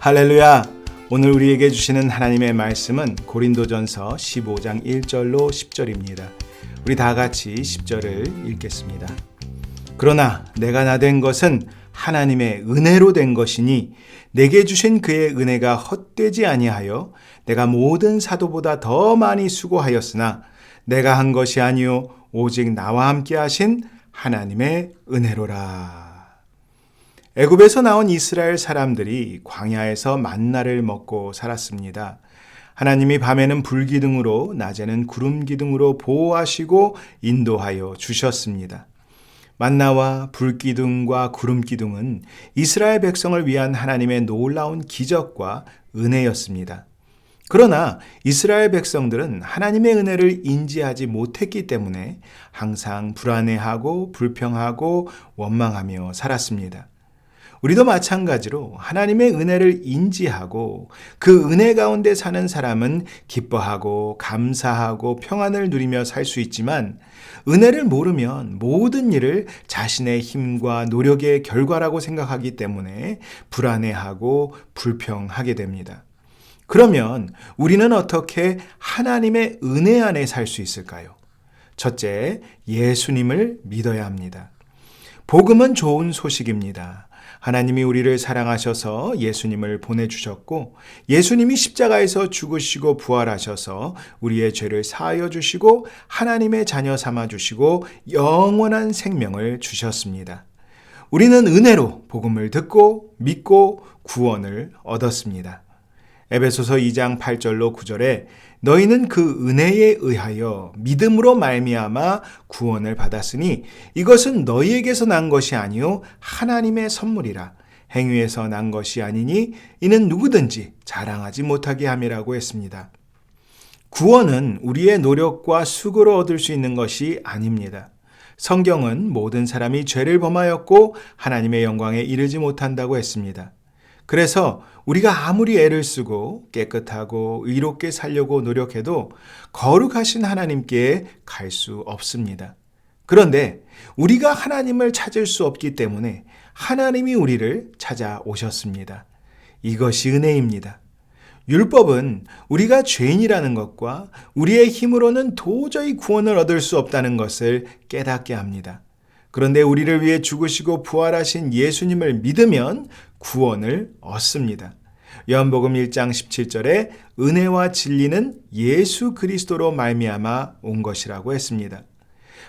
할렐루야! 오늘 우리에게 주시는 하나님의 말씀은 고린도전서 15장 1절로 10절입니다. 우리 다 같이 10절을 읽겠습니다. 그러나 내가 나된 것은 하나님의 은혜로 된 것이니 내게 주신 그의 은혜가 헛되지 아니하여 내가 모든 사도보다 더 많이 수고하였으나 내가 한 것이 아니요 오직 나와 함께 하신 하나님의 은혜로라. 애굽에서 나온 이스라엘 사람들이 광야에서 만나를 먹고 살았습니다. 하나님이 밤에는 불기둥으로 낮에는 구름기둥으로 보호하시고 인도하여 주셨습니다. 만나와 불기둥과 구름기둥은 이스라엘 백성을 위한 하나님의 놀라운 기적과 은혜였습니다. 그러나 이스라엘 백성들은 하나님의 은혜를 인지하지 못했기 때문에 항상 불안해하고 불평하고 원망하며 살았습니다. 우리도 마찬가지로 하나님의 은혜를 인지하고 그 은혜 가운데 사는 사람은 기뻐하고 감사하고 평안을 누리며 살 수 있지만 은혜를 모르면 모든 일을 자신의 힘과 노력의 결과라고 생각하기 때문에 불안해하고 불평하게 됩니다. 그러면 우리는 어떻게 하나님의 은혜 안에 살 수 있을까요? 첫째, 예수님을 믿어야 합니다. 복음은 좋은 소식입니다. 하나님이 우리를 사랑하셔서 예수님을 보내주셨고 예수님이 십자가에서 죽으시고 부활하셔서 우리의 죄를 사하여 주시고 하나님의 자녀 삼아 주시고 영원한 생명을 주셨습니다. 우리는 은혜로 복음을 듣고 믿고 구원을 얻었습니다. 에베소서 2장 8절로 9절에 너희는 그 은혜에 의하여 믿음으로 말미암아 구원을 받았으니 이것은 너희에게서 난 것이 아니요 하나님의 선물이라. 행위에서 난 것이 아니니 이는 누구든지 자랑하지 못하게 함이라고 했습니다. 구원은 우리의 노력과 수고로 얻을 수 있는 것이 아닙니다. 성경은 모든 사람이 죄를 범하였고 하나님의 영광에 이르지 못한다고 했습니다. 그래서 우리가 아무리 애를 쓰고 깨끗하고 의롭게 살려고 노력해도 거룩하신 하나님께 갈 수 없습니다. 그런데 우리가 하나님을 찾을 수 없기 때문에 하나님이 우리를 찾아오셨습니다. 이것이 은혜입니다. 율법은 우리가 죄인이라는 것과 우리의 힘으로는 도저히 구원을 얻을 수 없다는 것을 깨닫게 합니다. 그런데 우리를 위해 죽으시고 부활하신 예수님을 믿으면 구원을 얻습니다. 요한복음 1장 17절에 은혜와 진리는 예수 그리스도로 말미암아 온 것이라고 했습니다.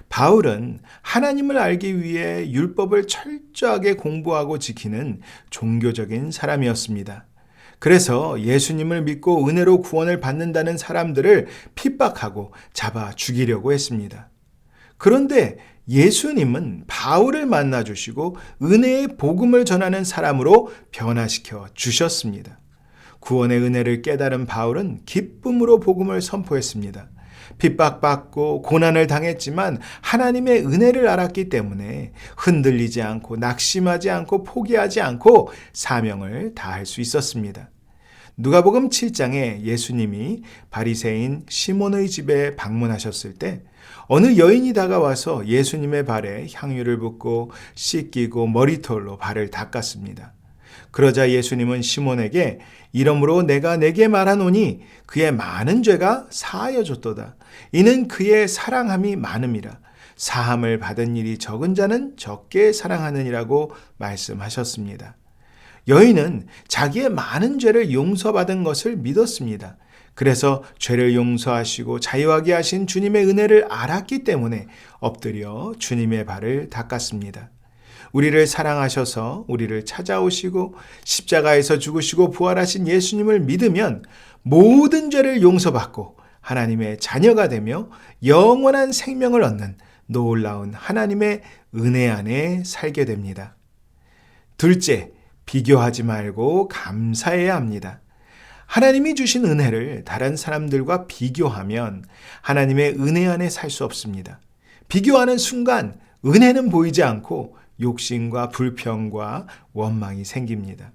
바울은 하나님을 알기 위해 율법을 철저하게 공부하고 지키는 종교적인 사람이었습니다. 그래서 예수님을 믿고 은혜로 구원을 받는다는 사람들을 핍박하고 잡아 죽이려고 했습니다. 그런데 예수님은 바울을 만나 주시고 은혜의 복음을 전하는 사람으로 변화시켜 주셨습니다. 구원의 은혜를 깨달은 바울은 기쁨으로 복음을 선포했습니다. 핍박받고 고난을 당했지만 하나님의 은혜를 알았기 때문에 흔들리지 않고 낙심하지 않고 포기하지 않고 사명을 다할 수 있었습니다. 누가복음 7장에 예수님이 바리새인 시몬의 집에 방문하셨을 때 어느 여인이 다가와서 예수님의 발에 향유를 붓고 씻기고 머리털로 발을 닦았습니다. 그러자 예수님은 시몬에게 이러므로 내가 내게 말하노니 그의 많은 죄가 사하여졌도다. 이는 그의 사랑함이 많음이라. 사함을 받은 일이 적은 자는 적게 사랑하느니라고 말씀하셨습니다. 여인은 자기의 많은 죄를 용서받은 것을 믿었습니다. 그래서 죄를 용서하시고 자유하게 하신 주님의 은혜를 알았기 때문에 엎드려 주님의 발을 닦았습니다. 우리를 사랑하셔서 우리를 찾아오시고 십자가에서 죽으시고 부활하신 예수님을 믿으면 모든 죄를 용서받고 하나님의 자녀가 되며 영원한 생명을 얻는 놀라운 하나님의 은혜 안에 살게 됩니다. 둘째, 비교하지 말고 감사해야 합니다. 하나님이 주신 은혜를 다른 사람들과 비교하면 하나님의 은혜 안에 살 수 없습니다. 비교하는 순간 은혜는 보이지 않고 욕심과 불평과 원망이 생깁니다.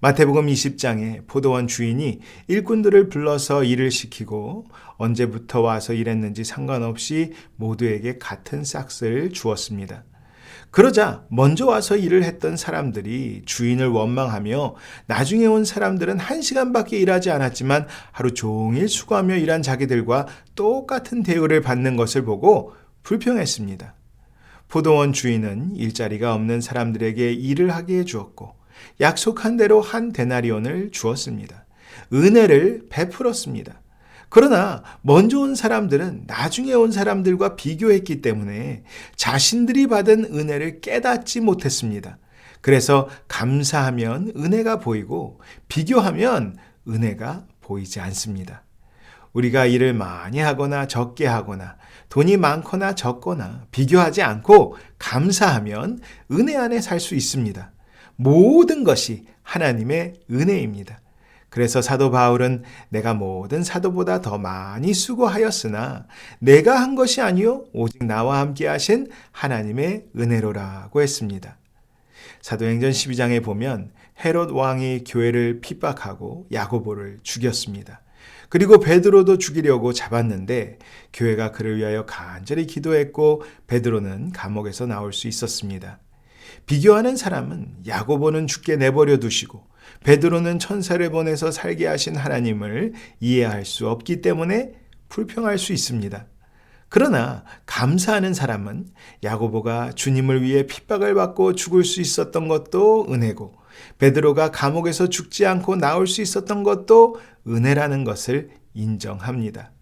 마태복음 20장에 포도원 주인이 일꾼들을 불러서 일을 시키고 언제부터 와서 일했는지 상관없이 모두에게 같은 싹스를 주었습니다. 그러자 먼저 와서 일을 했던 사람들이 주인을 원망하며 나중에 온 사람들은 1시간밖에 일하지 않았지만 하루 종일 수고하며 일한 자기들과 똑같은 대우를 받는 것을 보고 불평했습니다. 포도원 주인은 일자리가 없는 사람들에게 일을 하게 해주었고 약속한 대로 한 데나리온을 주었습니다. 은혜를 베풀었습니다. 그러나 먼저 온 사람들은 나중에 온 사람들과 비교했기 때문에 자신들이 받은 은혜를 깨닫지 못했습니다. 그래서 감사하면 은혜가 보이고 비교하면 은혜가 보이지 않습니다. 우리가 일을 많이 하거나 적게 하거나 돈이 많거나 적거나 비교하지 않고 감사하면 은혜 안에 살 수 있습니다. 모든 것이 하나님의 은혜입니다. 그래서 사도 바울은 내가 모든 사도보다 더 많이 수고하였으나 내가 한 것이 아니요 오직 나와 함께 하신 하나님의 은혜로라고 했습니다. 사도행전 12장에 보면 헤롯 왕이 교회를 핍박하고 야고보를 죽였습니다. 그리고 베드로도 죽이려고 잡았는데 교회가 그를 위하여 간절히 기도했고 베드로는 감옥에서 나올 수 있었습니다. 비교하는 사람은 야고보는 죽게 내버려 두시고 베드로는 천사를 보내서 살게 하신 하나님을 이해할 수 없기 때문에 불평할 수 있습니다. 그러나 감사하는 사람은 야고보가 주님을 위해 핍박을 받고 죽을 수 있었던 것도 은혜고 베드로가 감옥에서 죽지 않고 나올 수 있었던 것도 은혜라는 것을 인정합니다.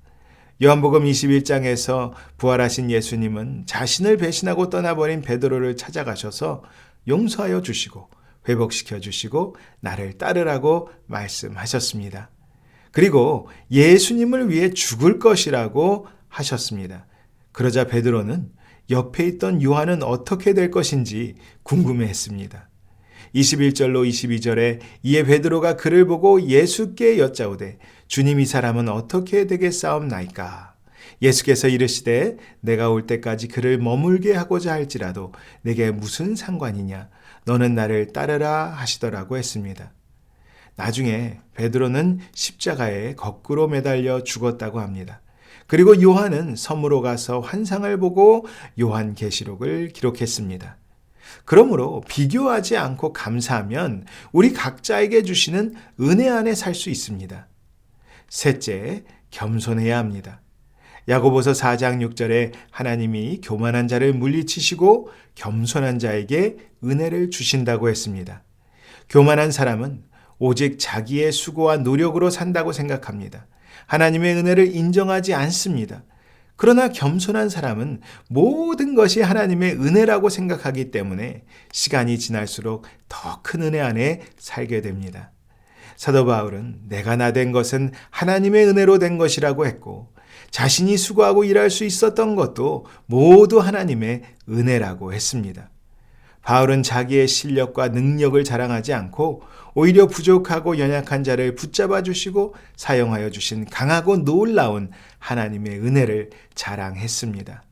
요한복음 21장에서 부활하신 예수님은 자신을 배신하고 떠나버린 베드로를 찾아가셔서 용서하여 주시고 회복시켜 주시고 나를 따르라고 말씀하셨습니다. 그리고 예수님을 위해 죽을 것이라고 하셨습니다. 그러자 베드로는 옆에 있던 요한은 어떻게 될 것인지 궁금해했습니다. 21절로 22절에 이에 베드로가 그를 보고 예수께 여짜오되 주님 이 사람은 어떻게 되겠사옵나이까? 예수께서 이르시되 내가 올 때까지 그를 머물게 하고자 할지라도 내게 무슨 상관이냐? 너는 나를 따르라 하시더라고 했습니다. 나중에 베드로는 십자가에 거꾸로 매달려 죽었다고 합니다. 그리고 요한은 섬으로 가서 환상을 보고 요한계시록을 기록했습니다. 그러므로 비교하지 않고 감사하면 우리 각자에게 주시는 은혜 안에 살 수 있습니다. 셋째, 겸손해야 합니다. 야고보서 4장 6절에 하나님이 교만한 자를 물리치시고 겸손한 자에게 은혜를 주신다고 했습니다. 교만한 사람은 오직 자기의 수고와 노력으로 산다고 생각합니다. 하나님의 은혜를 인정하지 않습니다. 그러나 겸손한 사람은 모든 것이 하나님의 은혜라고 생각하기 때문에 시간이 지날수록 더 큰 은혜 안에 살게 됩니다. 사도 바울은 내가 나된 것은 하나님의 은혜로 된 것이라고 했고 자신이 수고하고 일할 수 있었던 것도 모두 하나님의 은혜라고 했습니다. 바울은 자기의 실력과 능력을 자랑하지 않고 오히려 부족하고 연약한 자를 붙잡아 주시고 사용하여 주신 강하고 놀라운 하나님의 은혜를 자랑했습니다.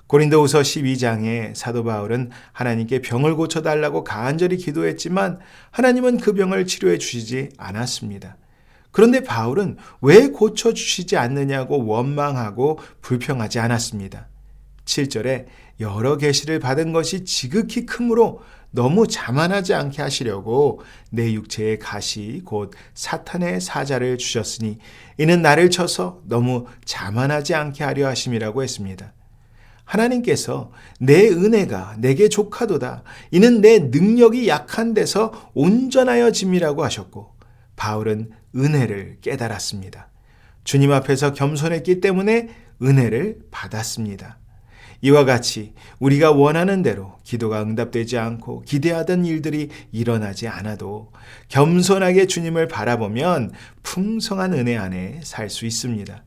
고린도후서 12장에 사도 바울은 하나님께 병을 고쳐달라고 간절히 기도했지만 하나님은 그 병을 치료해 주시지 않았습니다. 그런데 바울은 왜 고쳐주시지 않느냐고 원망하고 불평하지 않았습니다. 7절에 여러 계시를 받은 것이 지극히 크므로 너무 자만하지 않게 하시려고 내 육체의 가시 곧 사탄의 사자를 주셨으니 이는 나를 쳐서 너무 자만하지 않게 하려 하심이라고 했습니다. 하나님께서 내 은혜가 내게 족하도다. 이는 내 능력이 약한 데서 온전하여 짐이라고 하셨고 바울은 은혜를 깨달았습니다. 주님 앞에서 겸손했기 때문에 은혜를 받았습니다. 이와 같이 우리가 원하는 대로 기도가 응답되지 않고 기대하던 일들이 일어나지 않아도 겸손하게 주님을 바라보면 풍성한 은혜 안에 살 수 있습니다.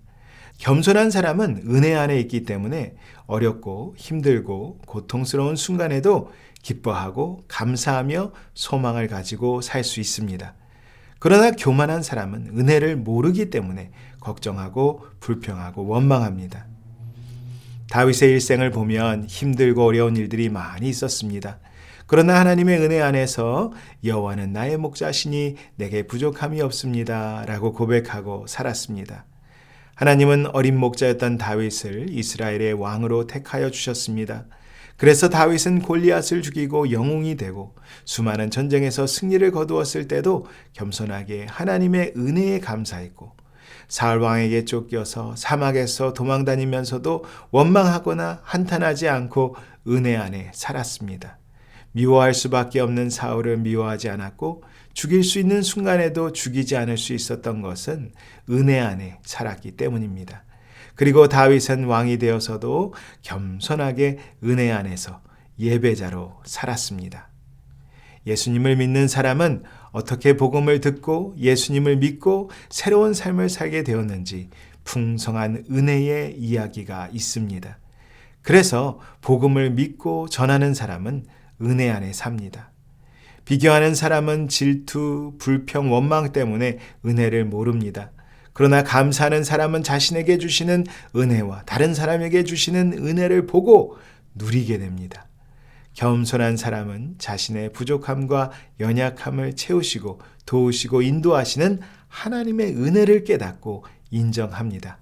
겸손한 사람은 은혜 안에 있기 때문에 어렵고 힘들고 고통스러운 순간에도 기뻐하고 감사하며 소망을 가지고 살 수 있습니다. 그러나 교만한 사람은 은혜를 모르기 때문에 걱정하고 불평하고 원망합니다. 다윗의 일생을 보면 힘들고 어려운 일들이 많이 있었습니다. 그러나 하나님의 은혜 안에서 여호와는 나의 목자시니 내게 부족함이 없습니다 라고 고백하고 살았습니다. 하나님은 어린 목자였던 다윗을 이스라엘의 왕으로 택하여 주셨습니다. 그래서 다윗은 골리앗을 죽이고 영웅이 되고 수많은 전쟁에서 승리를 거두었을 때도 겸손하게 하나님의 은혜에 감사했고, 사울 왕에게 쫓겨서 사막에서 도망다니면서도 원망하거나 한탄하지 않고 은혜 안에 살았습니다. 미워할 수밖에 없는 사울을 미워하지 않았고 죽일 수 있는 순간에도 죽이지 않을 수 있었던 것은 은혜 안에 살았기 때문입니다. 그리고 다윗은 왕이 되어서도 겸손하게 은혜 안에서 예배자로 살았습니다. 예수님을 믿는 사람은 어떻게 복음을 듣고 예수님을 믿고 새로운 삶을 살게 되었는지 풍성한 은혜의 이야기가 있습니다. 그래서 복음을 믿고 전하는 사람은 은혜 안에 삽니다. 비교하는 사람은 질투, 불평, 원망 때문에 은혜를 모릅니다. 그러나 감사하는 사람은 자신에게 주시는 은혜와 다른 사람에게 주시는 은혜를 보고 누리게 됩니다. 겸손한 사람은 자신의 부족함과 연약함을 채우시고 도우시고 인도하시는 하나님의 은혜를 깨닫고 인정합니다.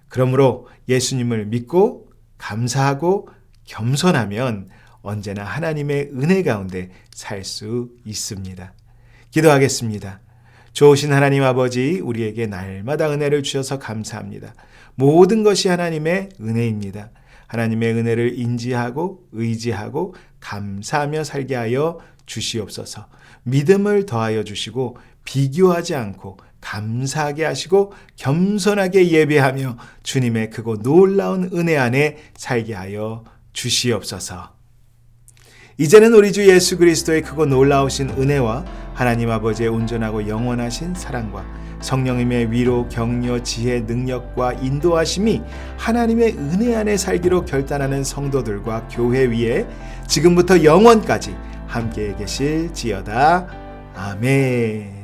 그러므로 예수님을 믿고 감사하고 겸손하면 언제나 하나님의 은혜 가운데 살 수 있습니다. 기도하겠습니다. 좋으신 하나님 아버지, 우리에게 날마다 은혜를 주셔서 감사합니다. 모든 것이 하나님의 은혜입니다. 하나님의 은혜를 인지하고 의지하고 감사하며 살게 하여 주시옵소서. 믿음을 더하여 주시고 비교하지 않고 감사하게 하시고 겸손하게 예배하며 주님의 크고 놀라운 은혜 안에 살게 하여 주시옵소서. 이제는 우리 주 예수 그리스도의 크고 놀라우신 은혜와 하나님 아버지의 온전하고 영원하신 사랑과 성령님의 위로, 격려, 지혜, 능력과 인도하심이 하나님의 은혜 안에 살기로 결단하는 성도들과 교회 위에 지금부터 영원까지 함께 계실지어다. 아멘.